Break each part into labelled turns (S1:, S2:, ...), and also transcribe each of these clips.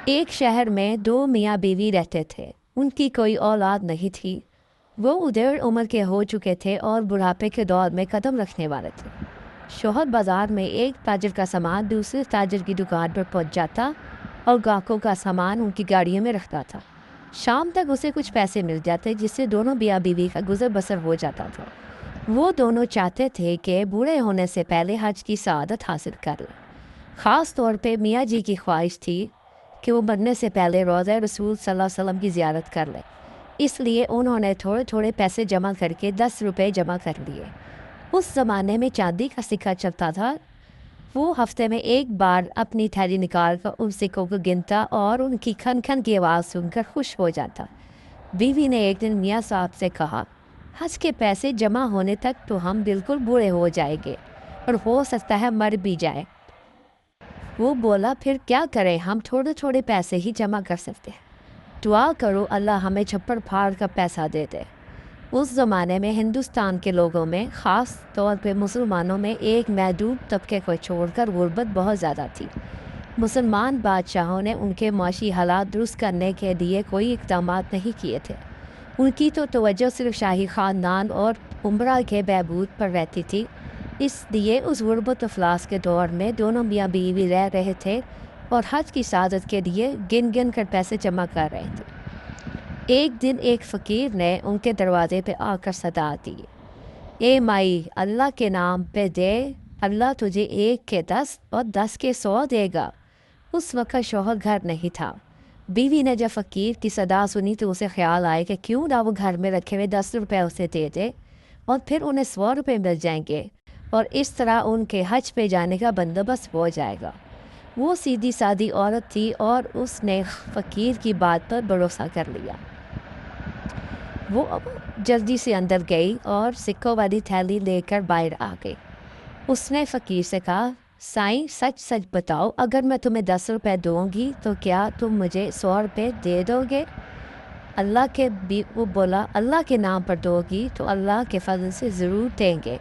S1: ایک شہر میں دو میاں بیوی رہتے تھے۔ ان کی کوئی اولاد نہیں تھی۔ وہ ادھر عمر کے ہو چکے تھے اور بڑھاپے کے دور میں قدم رکھنے والے تھے۔ شوہر بازار میں ایک تاجر کا سامان دوسرے تاجر کی دکان پر پہنچ جاتا اور گاہکوں کا سامان ان کی گاڑیوں میں رکھتا تھا۔ شام تک اسے کچھ پیسے مل جاتے جس سے دونوں میاں بیوی کا گزر بسر ہو جاتا تھا۔ وہ دونوں چاہتے تھے کہ بوڑھے ہونے سے پہلے حج کی سعادت حاصل کر لیں۔ خاص طور پہ میاں جی کی خواہش تھی کہ وہ مرنے سے پہلے روضہ رسول صلی اللہ علیہ وسلم کی زیارت کر لیں۔ اس لیے انہوں نے تھوڑے تھوڑے پیسے جمع کر کے 10 روپے جمع کر لیے۔ اس زمانے میں چاندی کا سکہ چلتا تھا۔ وہ ہفتے میں ایک بار اپنی تھیلی نکال کر ان سکوں کو گنتا اور ان کی کھن کھن کی آواز سن کر خوش ہو جاتا۔ بیوی نے ایک دن میاں صاحب سے کہا، حج کے پیسے جمع ہونے تک تو ہم بالکل بوڑھے ہو جائیں گے اور ہو سکتا ہے مر بھی جائیں۔ وہ بولا، پھر کیا کریں، ہم تھوڑے تھوڑے پیسے ہی جمع کر سکتے ہیں۔ دعا کرو اللہ ہمیں چھپڑ پھاڑ کا پیسہ دے دے۔ اس زمانے میں ہندوستان کے لوگوں میں، خاص طور پہ مسلمانوں میں، ایک محدود طبقے کو چھوڑ کر غربت بہت زیادہ تھی۔ مسلمان بادشاہوں نے ان کے معاشی حالات درست کرنے کے لیے کوئی اقدامات نہیں کیے تھے۔ ان کی تو توجہ صرف شاہی خاندان اور امراء کے بہبود پر رہتی تھی۔ اس لیے اس غربت افلاس کے دور میں دونوں میاں بیوی رہ رہے تھے اور حج کی سعادت کے لیے گن گن کر پیسے جمع کر رہے تھے۔ ایک دن ایک فقیر نے ان کے دروازے پہ آ کر صدا دی، اے مائی، اللہ کے نام پہ دے، اللہ تجھے 1 کے 10 اور 10 کے 100 دے گا۔ اس وقت شوہر گھر نہیں تھا۔ بیوی نے جب فقیر کی صدا سنی تو اسے خیال آئے کہ کیوں نہ وہ گھر میں رکھے ہوئے 10 روپے اسے دے دے اور پھر انہیں 100 روپے مل جائیں گے اور اس طرح ان کے حج پہ جانے کا بندوبست ہو جائے گا۔ وہ سیدھی سادی عورت تھی اور اس نے فقیر کی بات پر بھروسہ کر لیا۔ وہ جلدی سے اندر گئی اور سکوں والی تھیلی لے کر باہر آ گئی۔ اس نے فقیر سے کہا، سائیں، سچ سچ بتاؤ، اگر میں تمہیں 10 روپے دوں گی تو کیا تم مجھے 100 روپے دے دو گے؟ وہ بولا، اللہ کے نام پر دو گی تو اللہ کے فضل سے ضرور دیں گے،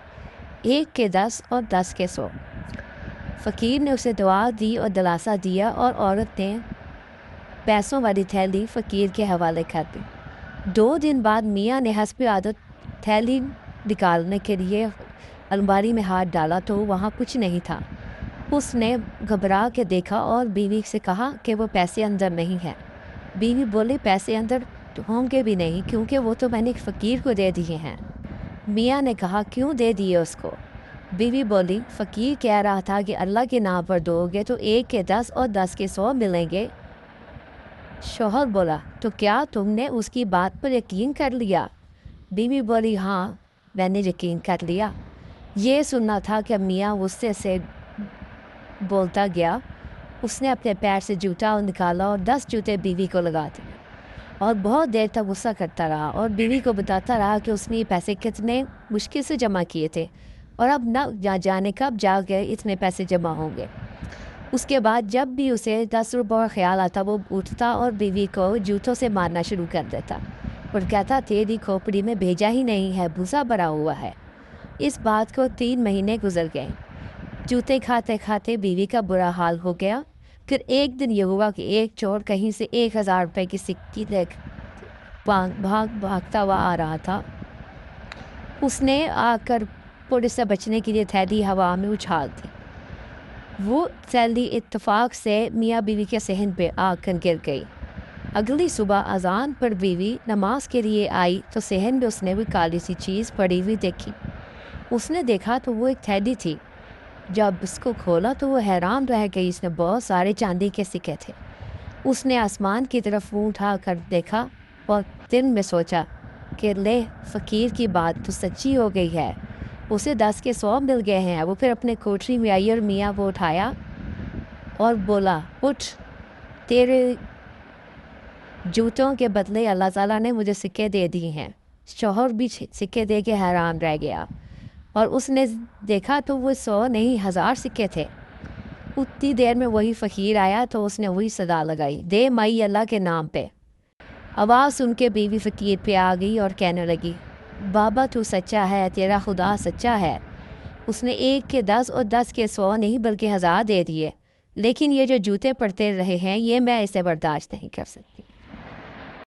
S1: 1 کے 10 اور 10 کے 100۔ فقیر نے اسے دعا دی اور دلاسا دیا اور عورت نے پیسوں والی تھیلی فقیر کے حوالے کر دی۔ 2 دن بعد میاں نے حسب عادت تھیلی نکالنے کے لیے الماری میں ہاتھ ڈالا تو وہاں کچھ نہیں تھا۔ اس نے گھبرا کے دیکھا اور بیوی سے کہا کہ وہ پیسے اندر نہیں ہیں۔ بیوی بولی، پیسے اندر ہوں گے بھی نہیں کیونکہ وہ تو میں نے فقیر کو دے دیے ہیں۔ میاں نے کہا، کیوں دے دیے اس کو؟ بیوی بولی، فقیر کہہ رہا تھا کہ اللہ کے نام پر دو گے تو 1 کے 10 اور 10 کے 100 ملیں گے۔ شوہر بولا، تو کیا تم نے اس کی بات پر یقین کر لیا؟ بیوی بولی، ہاں، میں نے یقین کر لیا۔ یہ سننا تھا کہ میاں غصے سے بولتا گیا۔ اس نے اپنے پیر سے جوتا نکالا اور 10 جوتے بیوی کو لگا دیے اور بہت دیر تک غصہ کرتا رہا اور بیوی کو بتاتا رہا کہ اس نے یہ پیسے کتنے مشکل سے جمع کیے تھے اور اب نہ جانے کب جا کے اتنے پیسے جمع ہوں گے۔ اس کے بعد جب بھی اسے 10 روپے کا خیال آتا وہ اٹھتا اور بیوی کو جوتوں سے مارنا شروع کر دیتا اور کہتا، تیری کھوپڑی میں بھیجا ہی نہیں ہے، بھوسا بھرا ہوا ہے۔ اس بات کو 3 مہینے گزر گئے۔ جوتے کھاتے کھاتے بیوی کا برا حال ہو گیا۔ پھر ایک دن یہ ہوا کہ ایک چور کہیں سے 1000 روپے کی سکھی بھاگتا ہوا آ رہا تھا۔ اس نے آ کر پولیس سے بچنے کے لیے تھیلی ہوا میں اچھال دی۔ وہ تھیلی اتفاق سے میاں بیوی کے صحن پہ آ کر گر گئی۔ اگلی صبح اذان پر بیوی نماز کے لیے آئی تو صحن میں اس نے وہ کالی سی چیز پڑی ہوئی دیکھی۔ اس نے دیکھا تو وہ ایک تھیلی تھی۔ جب اس کو کھولا تو وہ حیران رہ گئی، اس نے بہت سارے چاندی کے سکے تھے۔ اس نے آسمان کی طرف منہ اٹھا کر دیکھا اور دل میں سوچا کہ لے، فقیر کی بات تو سچی ہو گئی ہے، اسے 10 کے 100 مل گئے ہیں۔ وہ پھر اپنے کوٹری میں آئی اور میاں وہ اٹھایا اور بولا، اٹھ، تیرے جوتوں کے بدلے اللہ تعالیٰ نے مجھے سکے دے دیے ہیں۔ شوہر بھی سکے دے کے حیران رہ گیا اور اس نے دیکھا تو وہ 100 نہیں 1000 سکے تھے۔ اتنی دیر میں وہی فقیر آیا تو اس نے وہی صدا لگائی، دے مائی اللہ کے نام پہ۔ آواز سن کے بیوی فقیر پہ آ گئی اور کہنے لگی، بابا تو سچا ہے، تیرا خدا سچا ہے، اس نے 1 کے 10 اور 10 کے 100 نہیں بلکہ 1000 دے دیے، لیکن یہ جو جوتے پڑتے رہے ہیں یہ میں اسے برداشت نہیں کر سکتی۔